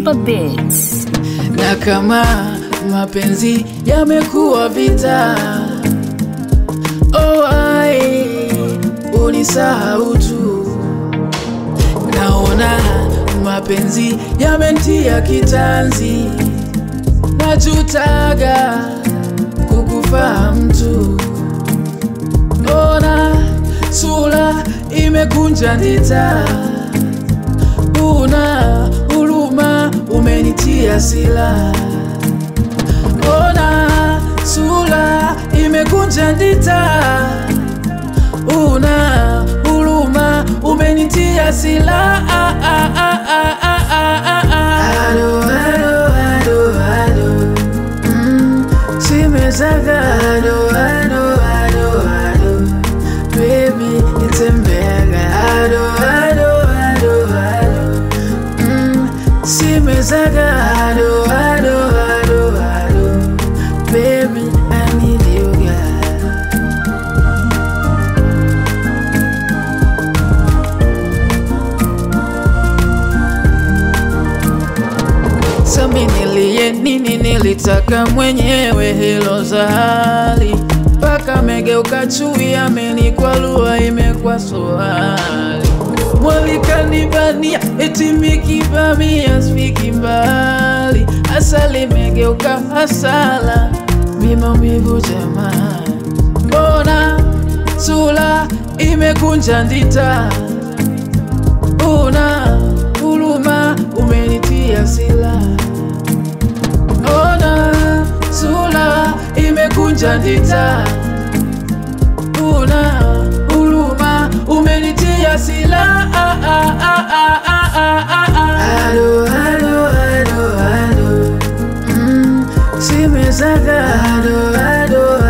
Super Beats. Na kama mapenzi yamekuwa vita, oh ai, unisahau tu. Naona mapenzi yamentia kitanzi, najutaga kukufahamu tu. Ona sura imekunja ndita, una huruma umenitia sila. Ona sura imekunja ndita, una huruma umenitia sila. Ado, ado, ado, ado. Simezaga ado, ado, ado, ado. Baby, nitembeaga ado, ado, ado, ado. Simezaga ado, ado, ado, ado. Baby, I need you, girl. Sami nilie nini nilitaka mwenyewe hilo zahali, paka megeuka chui amenikwalua imekwa swali. Mwalika nibania eti mikibamia spiki mbali, asali megeuka hasala mimamivu jamani. Bona sura imekunja ndita, una huruma umenitia sila. Ona sura imekunja ndita, una huruma umenitia sila. Ado, ado, ado, ado. Simezaga ado, ado,